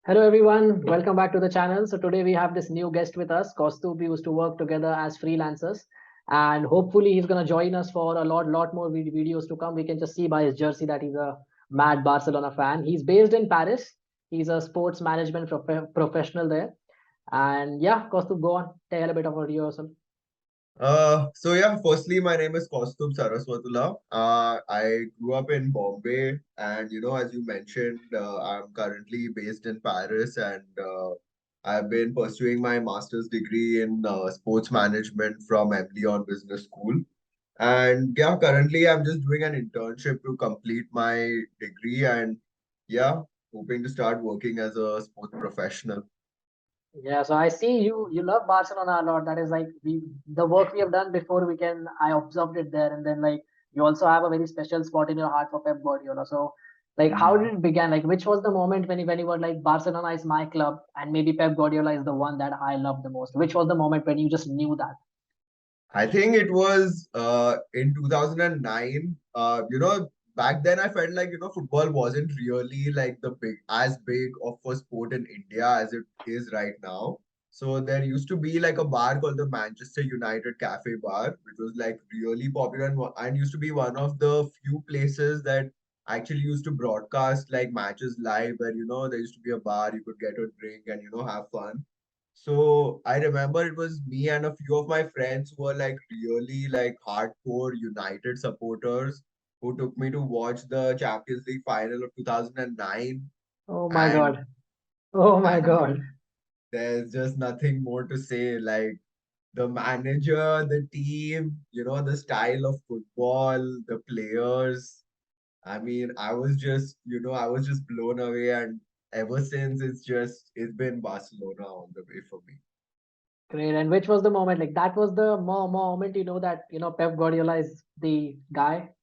Hello everyone, welcome back to the channel. So today we have this new guest with us. Kausthub. We used to work together as freelancers, and hopefully he's gonna join us for a lot more videos to come. We can just see by his jersey that he's a mad Barcelona fan. He's based in Paris. He's a sports management professional there. And yeah, Kausthub, go on, tell a bit about yourself. Firstly, my name is Kausthub Saraswatula. I grew up in Bombay, and as you mentioned, I'm currently based in Paris, and I've been pursuing my master's degree in sports management from Emily Business School. And yeah, currently I'm just doing an internship to complete my degree, and yeah, hoping to start working as a sports professional. Yeah, so I see you love Barcelona a lot. That is like the work we have done before we can I observed it there, and then like you also have a very special spot in your heart for Pep Guardiola. So like how did it begin? Like which was the moment when you were like Barcelona is my club and maybe Pep Guardiola is the one that I love the most? Which was the moment when you just knew that? I think it was in 2009. Back then I felt like, football wasn't really like the big of a sport in India as it is right now. So there used to be like a bar called the Manchester United Cafe Bar, which was like really popular and used to be one of the few places that actually used to broadcast like matches live where, there used to be a bar, you could get a drink and, have fun. So I remember it was me and a few of my friends who were like really like hardcore United supporters who took me to watch the Champions League final of 2009. Oh my And God. Oh I my God. mean, there's just nothing more to say. Like the manager, the team, the style of football, the players. I mean, I was just blown away. And ever since, it's been Barcelona all the way for me. Great. And which was the moment? Like that was the moment you know that Pep Guardiola is the guy.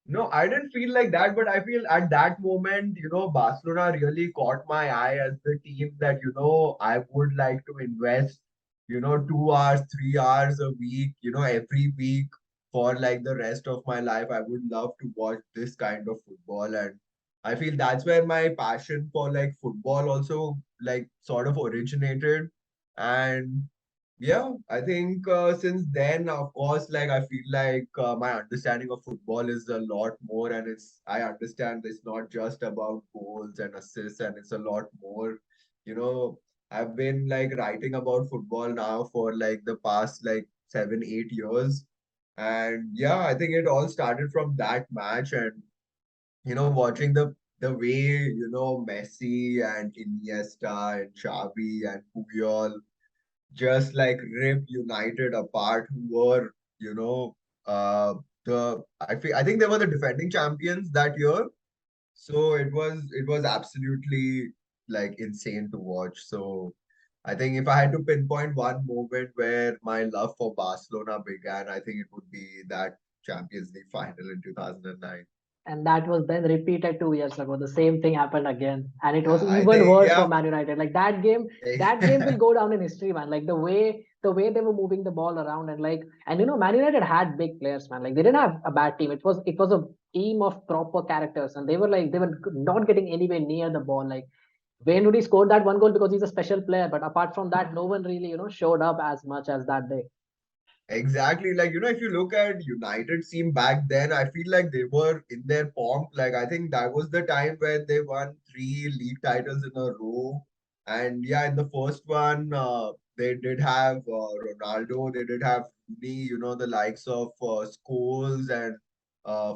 No, I didn't feel like that, but I feel at that moment, Barcelona really caught my eye as the team that, I would like to invest, 2 hours, 3 hours a week, every week for like the rest of my life. I would love to watch this kind of football. And I feel that's where my passion for like football also like sort of originated. And yeah, I think since then, of course, like I feel like my understanding of football is a lot more, and I understand it's not just about goals and assists, and it's a lot more. You know, I've been like writing about football now for like the past like 7, 8 years, and yeah, I think it all started from that match, and watching the way Messi and Iniesta and Xavi and Puyol just like rip United apart, who were, uh, I think they were the defending champions that year. So it was absolutely like insane to watch. So I think if I had to pinpoint one moment where my love for Barcelona began, I think it would be that Champions League final in 2009. And that was then repeated 2 years ago. The same thing happened again, and it was Yeah, I even think worse for yeah. Man United. Like that game will go down in history, man. Like the way they were moving the ball around, and Man United had big players, man. Like they didn't have a bad team. It was a team of proper characters, and they were not getting anywhere near the ball. Like Wayne Rooney scored that one goal because he's a special player, but apart from that, no one really showed up as much as that day. Exactly. Like, if you look at United team back then, I feel like they were in their pomp. Like, I think that was the time when they won 3 league titles in a row. And yeah, in the first one, they did have Ronaldo, they did have Rooney, the likes of Scholes and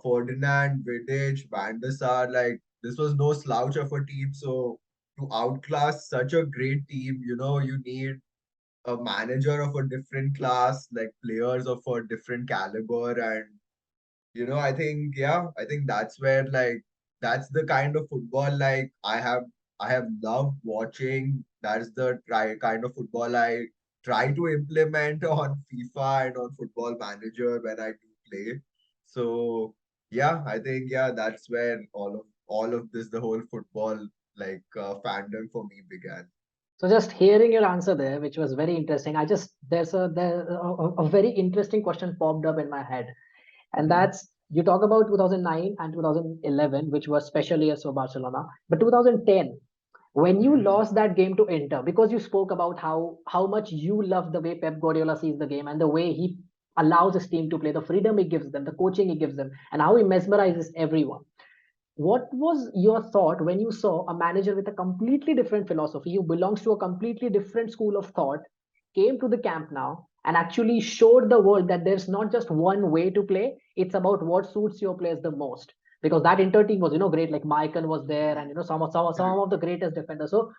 Ferdinand, Vidic, Van der Sar. Like, this was no slouch of a team. So, to outclass such a great team, you need a manager of a different class, like players of a different caliber. And I think that's where like that's the kind of football like I have loved watching. That's the kind of football I try to implement on FIFA and on Football Manager when I do play. So yeah, I think that's where all of this, the whole football like fandom for me began. So just hearing your answer there, which was very interesting, I just there's a very interesting question popped up in my head, and Mhm. that's you talk about 2009 and 2011, which were special years for Barcelona, but 2010. When you Mhm. lost that game to Inter, because you spoke about how much you love the way Pep Guardiola sees the game and the way he allows his team to play, the freedom he gives them, the coaching he gives them, and how he mesmerizes everyone. What was your thought when you saw a manager with a completely different philosophy, who belongs to a completely different school of thought, came to the camp now and actually showed the world that there's not just one way to play, it's about what suits your players the most? Because that Inter team was, great. Like Michael was there, and some of the greatest defenders. So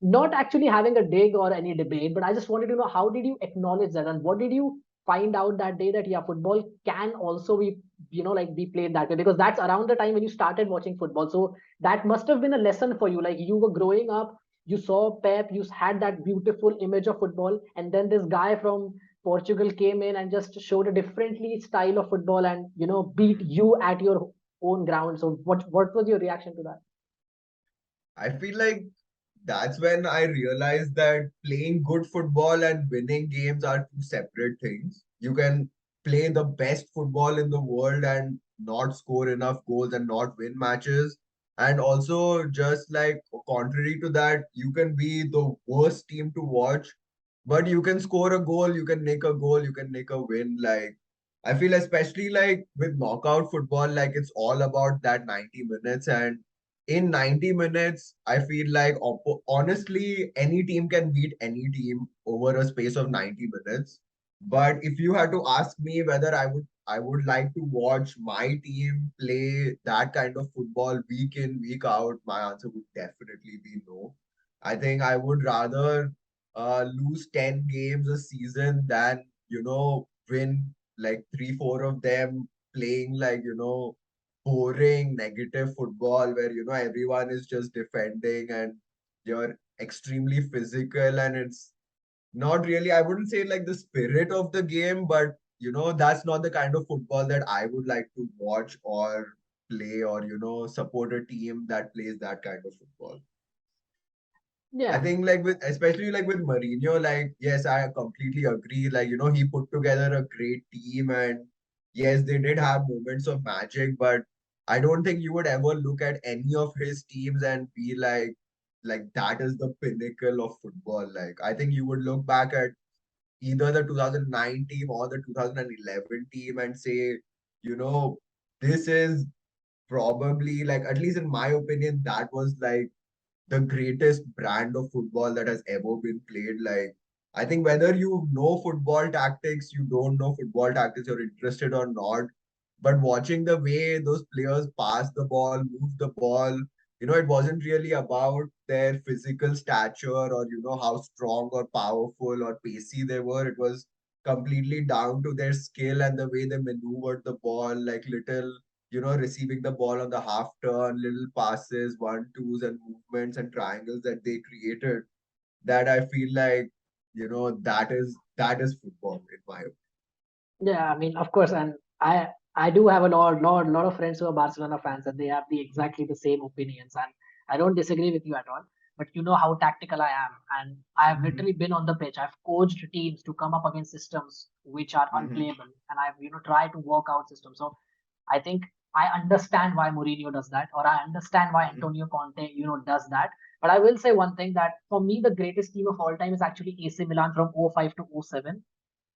not actually having a dig or any debate, but I just wanted to know, how did you acknowledge that, and what did you find out that day that, yeah, football can also be, like, be played that way? Because that's around the time when you started watching football. So that must have been a lesson for you. Like, you were growing up, you saw Pep, you had that beautiful image of football, and then this guy from Portugal came in and just showed a differently style of football, and beat you at your own ground. So what was your reaction to that? I feel like that's when I realized that playing good football and winning games are two separate things. You can play the best football in the world and not score enough goals and not win matches. And also, just like contrary to that, you can be the worst team to watch, but you can score a goal, you can make a goal, you can make a win. Like, I feel especially like with knockout football, like it's all about that 90 minutes. And in 90 minutes, I feel like honestly, any team can beat any team over a space of 90 minutes. But if you had to ask me whether I would like to watch my team play that kind of football week in, week out, my answer would definitely be no. I think I would rather lose 10 games a season than, win like three, four of them playing like, boring, negative football where everyone is just defending and you're extremely physical and it's not really, I wouldn't say like the spirit of the game, but that's not the kind of football that I would like to watch or play or support a team that plays that kind of football. I Yeah. think like with especially like with Mourinho, like yes, I completely agree. Like, he put together a great team and yes, they did have moments of magic, but I don't think you would ever look at any of his teams and be like that is the pinnacle of football. Like I think you would look back at either the 2009 team or the 2011 team and say, you know, this is probably like, at least in my opinion, that was like the greatest brand of football that has ever been played. Like, I think whether you know football tactics, you don't know football tactics, you're interested or not, but watching the way those players pass the ball, move the ball, it wasn't really about their physical stature or, how strong or powerful or pacey they were. It was completely down to their skill and the way they maneuvered the ball, like little receiving the ball on the half turn, little passes, one, twos, and movements and triangles that they created. That I feel like, that is football in my opinion. Yeah, I mean, of course, and I do have a lot of friends who are Barcelona fans, and they have the exactly the same opinions, and I don't disagree with you at all. But you know how tactical I am, and I've Mhm, literally been on the pitch. I've coached teams to come up against systems which are mhm, unplayable, and I've tried to work out systems. So I think I understand why Mourinho does that, or I understand why mhm, Antonio Conte, does that. But I will say one thing, that for me, the greatest team of all time is actually AC Milan from '05 to '07.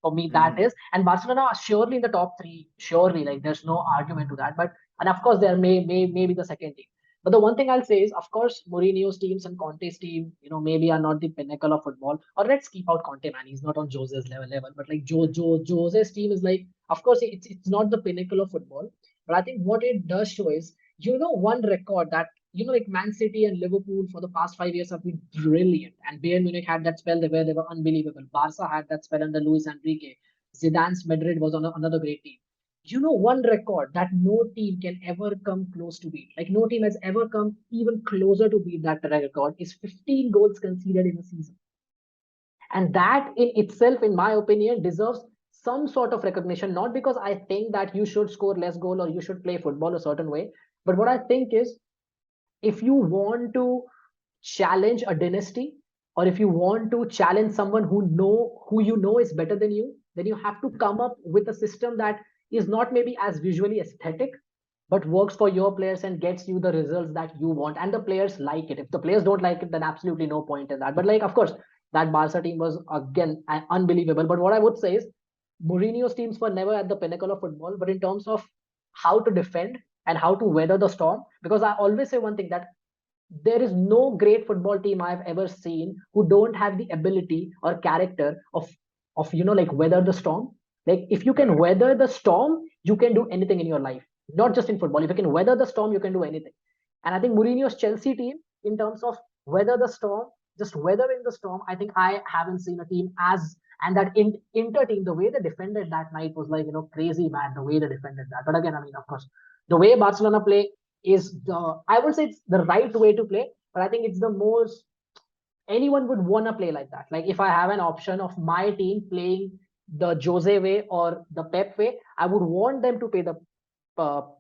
For me, that mhm, is. And Barcelona are surely in the top three, surely. Like, there's no argument to that. But and of course, there may be the second team. But the one thing I'll say is, of course, Mourinho's teams and Conte's team, maybe are not the pinnacle of football. Or let's keep out Conte, man. He's not on Jose's level. But like Jose's team is like, of course, it's not the pinnacle of football. But I think what it does show is, one record that, like Man City and Liverpool for the past 5 years have been brilliant. And Bayern Munich had that spell where they were unbelievable. Barca had that spell under Luis Enrique. Zidane's Madrid was on another great team. One record that no team can ever come close to beat. Like, no team has ever come even closer to beat that record, is 15 goals conceded in a season. And that in itself, in my opinion, deserves some sort of recognition. Not because I think that you should score less goal or you should play football a certain way, but what I think is, if you want to challenge a dynasty, or if you want to challenge someone who is better than you, then you have to come up with a system that is not maybe as visually aesthetic, but works for your players and gets you the results that you want, and the players like it. If the players don't like it, then absolutely no point in that. But like, of course, that Barca team was again unbelievable. But what I would say is, Mourinho's teams were never at the pinnacle of football, but in terms of how to defend and how to weather the storm, because I always say one thing, that there is no great football team I've ever seen who don't have the ability or character of like weather the storm. Like, if you can Correct. weather the storm, you can do anything in your life, not just in football. If you can weather the storm, you can do anything. And I think Mourinho's Chelsea team, in terms of weather the storm, just weathering the storm, I think I haven't seen a team as, and that Inter team, the way they defended that night was like, crazy, man, the way they defended that. But again, I mean, of course, the way Barcelona play is I would say it's the right way to play, but I think it's the most anyone would want to play like that. Like, if I have an option of my team playing the Jose way or the Pep way, I would want them to play the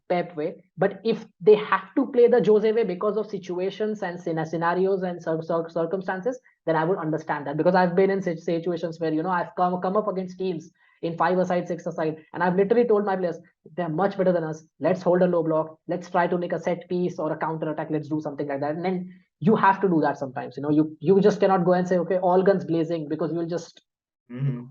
Pep way. But if they have to play the Jose way because of situations and scenarios and circumstances, then I would understand that, because I've been in such situations where I've come up against teams in 5-a-side, 6-a-side, and I've literally told my players, they're much better than us. Let's hold a low block. Let's try to make a set piece or a counter attack. Let's do something like that. And then you have to do that sometimes. You just cannot go and say, okay, all guns blazing, because you'll just Mhm.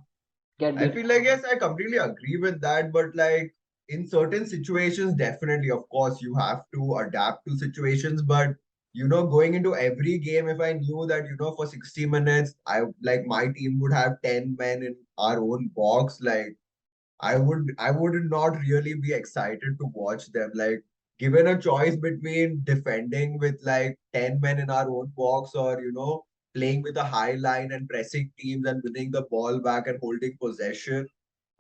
get I beat. feel like, yes, I completely agree with that, but like in certain situations, definitely, of course, you have to adapt to situations. But going into every game, if I knew that, for 60 minutes, I like my team would have 10 men in our own box, like I would not really be excited to watch them. Like, given a choice between defending with like 10 men in our own box, or playing with a high line and pressing teams and winning the ball back and holding possession,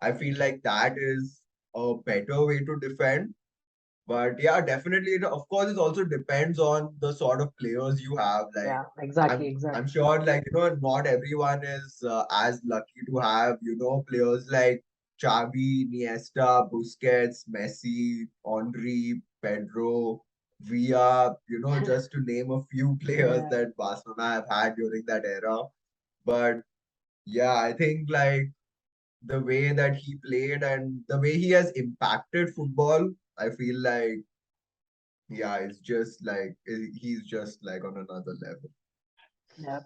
I feel like that is a better way to defend. But yeah, definitely, of course, it also depends on the sort of players you have. Like, Yeah, exactly, I'm exactly. sure, like, not everyone is as lucky to have, players like Xavi, Iniesta, Busquets, Messi, Henry, Pedro, Villa, just to name a few players Yeah. that Barcelona have had during that era. But yeah, I think like the way that he played and the way he has impacted football, I feel like, yeah, he's just like on another level. Yeah,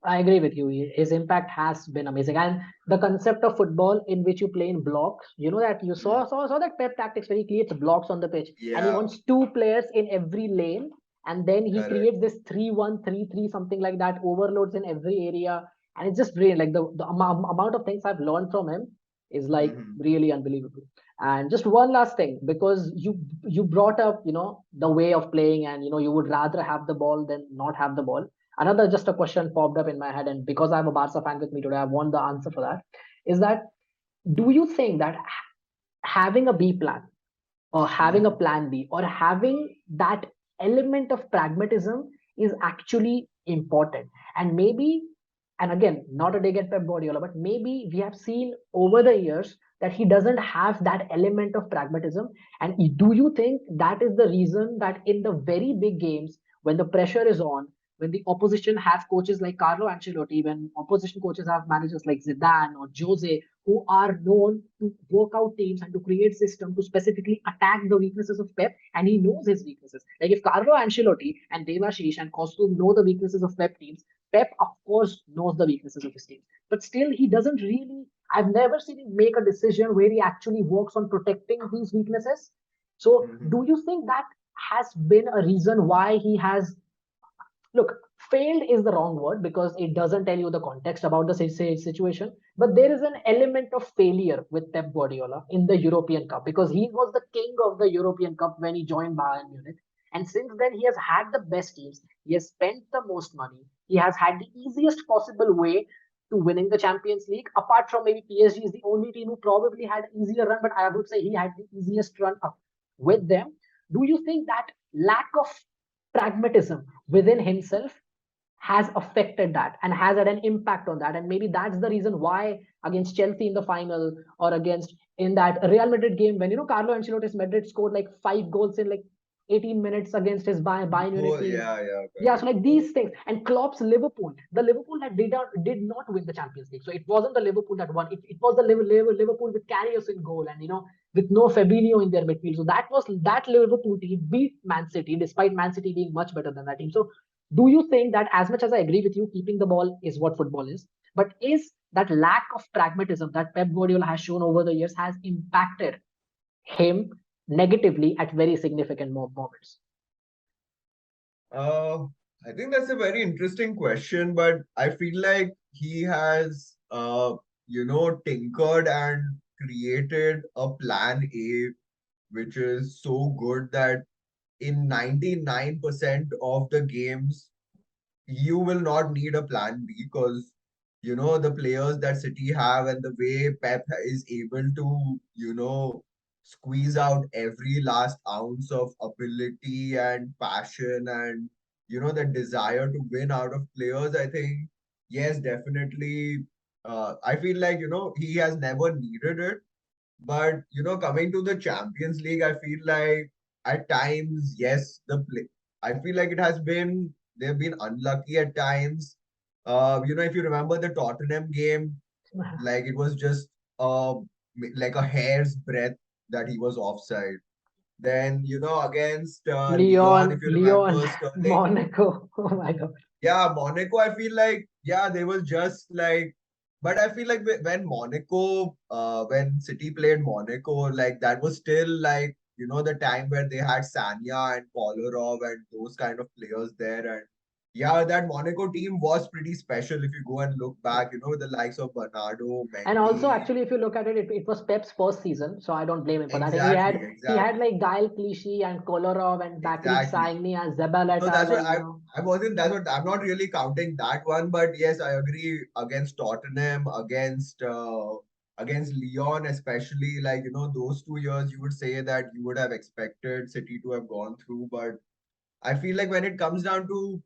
I agree with you. His impact has been amazing, and the concept of football in which you play in blocks. You know that you Mhm. saw that Pep tactics where he creates blocks on the pitch, and he Yeah, wants two players in every lane, and then he correct. creates this 3-1, 3-3, something like that, overloads in every area, and it's just brilliant. Like, the amount of things I've learned from him is like Hmm. really unbelievable. And just one last thing, because you brought up the way of playing, and you would rather have the ball than not have the ball. Another just a question popped up in my head, and because I have a Barca fan with me today, I want the answer for that. Is that, do you think that having a B plan, or having a Hmm. plan B, or having that element of pragmatism is actually important? And maybe, and again, not a dig at Pep Guardiola, but maybe we have seen over the years that he doesn't have that element of pragmatism. And do you think that is the reason that in the very big games, when the pressure is on, when the opposition has coaches like Carlo Ancelotti, when opposition coaches have managers like Zidane or Jose, who are known to work out teams and to create system to specifically attack the weaknesses of Pep, and he knows his weaknesses. Like, if Carlo Ancelotti and Devashish and Kausthub know the weaknesses of Pep teams, Pep, of course, knows the weaknesses of his team, but still, he doesn't really. I've never seen him make a decision where he actually works on protecting these weaknesses. So, Hmm. do you think that has been a reason why he has, look, failed is the wrong word, because it doesn't tell you the context about the situation, but there is an element of failure with Pep Guardiola in the European Cup, because he was the king of the European Cup when he joined Bayern Munich, and since then he has had the best teams, he has spent the most money, he has had the easiest possible way to winning the Champions League. Apart from maybe PSG is the only team who probably had an easier run, but I would say he had the easiest run up with them. Do you think that lack of pragmatism within himself has affected that and has had an impact on that? And maybe that's the reason why against Chelsea in the final, or against in that Real Madrid game, when Carlo Ancelotti's Madrid scored like 5 goals in like 18 minutes against his Bayern Munich Oh, team. yeah, yeah, Yeah, so correct. like these things, and Klopp's Liverpool, the Liverpool that did not win the Champions League. So it wasn't the Liverpool that won. It was the Liverpool with Karius in goal, and with no Fabinho in their midfield. So that Liverpool team beat Man City, despite Man City being much better than that team. So do you think that, as much as I agree with you, keeping the ball is what football is, but is that lack of pragmatism that Pep Guardiola has shown over the years has impacted him negatively at very significant moments? Uh, I think that's a very interesting question, but I feel like he has, tinkered and created a plan A, which is so good that in 99% of the games, you will not need a plan B because the players that City have and the way Pep is able to squeeze out every last ounce of ability and passion and the desire to win out of players. I think yes, definitely. I feel like he has never needed it, but coming to the Champions League, I feel like at times, yes, I feel like they've been unlucky at times. If you remember the Tottenham game, like it was just uh like a hair's breadth that he was offside. Then against Lyon, if you Leon, remember Sterling, Monaco. Oh my God. yeah, Monaco, I feel like, yeah, they was just like, but I feel like when when City played Monaco, like that was still like, the time where they had Sanya and Kolarov and those kind of players there. And yeah, that Monaco team was pretty special if you go and look back, the likes of Bernardo, And also, Mendy. actually, if you look at it, it was Pep's first season, so I don't blame him for that. And Exactly, he had exactly, like Gael Clichy and Kolarov and Bakary exactly. Sagni and No, Zabaleta, that's what like, I wasn't. That's what I'm not really counting that one, but yes, I agree. Against Tottenham, against Lyon, especially, like those 2 years, you would say that you would have expected City to have gone through. But I feel like when it comes down to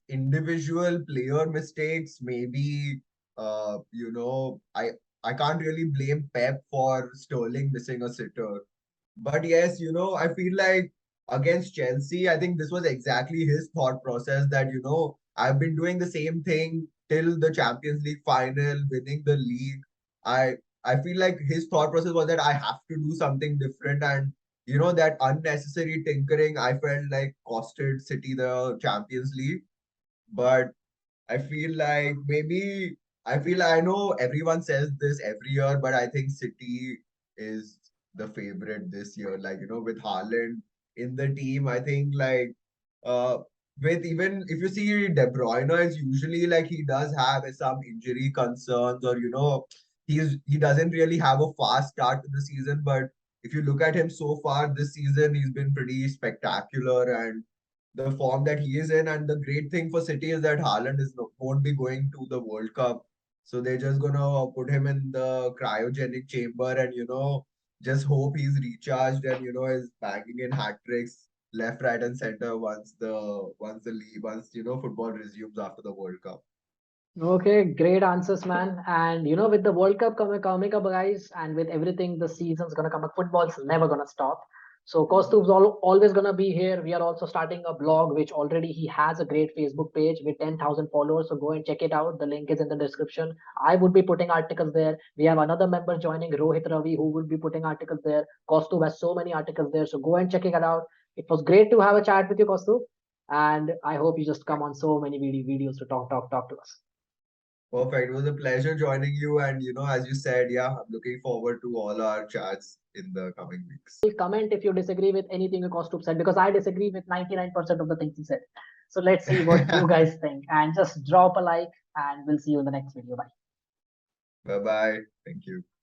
individual player mistakes, maybe I can't really blame Pep for Sterling missing a sitter. But yes, I feel like against Chelsea, I think this was exactly his thought process that, I've been doing the same thing till the Champions League final, winning the league. I I feel like his thought process was that I have to do something different, and that unnecessary tinkering I felt like costed City the Champions League. But I feel like maybe I know everyone says this every year, but I think City is the favorite this year. Like, with Haaland in the team, I think like uh with even if you see De Bruyne is usually like he does have some injury concerns or he doesn't really have a fast start to the season, but if you look at him so far this season, he's been pretty spectacular and the form that he is in. And the great thing for City is that Haaland won't be going to the World Cup. So they're just gonna put him in the cryogenic chamber and just hope he's recharged and is banging in hat tricks left, right, and center once football resumes after the World Cup. Okay, great answers, man. And with the World Cup coming up, guys, and with everything, the season's gonna come up. Football's never gonna stop. So Mhm. Kaustub's always gonna be here. We are also starting a blog, which already he has a great Facebook page with 10,000 followers. So go and check it out. The link is in the description. I would be putting articles there. We have another member joining, Rohit Ravi, who would be putting articles there. Kaustub has so many articles there. So go and check it out. It was great to have a chat with you, Kaustub. And I hope you just come on so many videos to talk to us. Perfect. It was a pleasure joining you. And as you said, yeah, I'm looking forward to all our chats in the coming weeks. Comment if you disagree with anything Kaustubh said, because I disagree with 99% of the things he said. So let's see what you guys think, and just drop a like, and we'll see you in the next video. Bye. Bye bye. Thank you.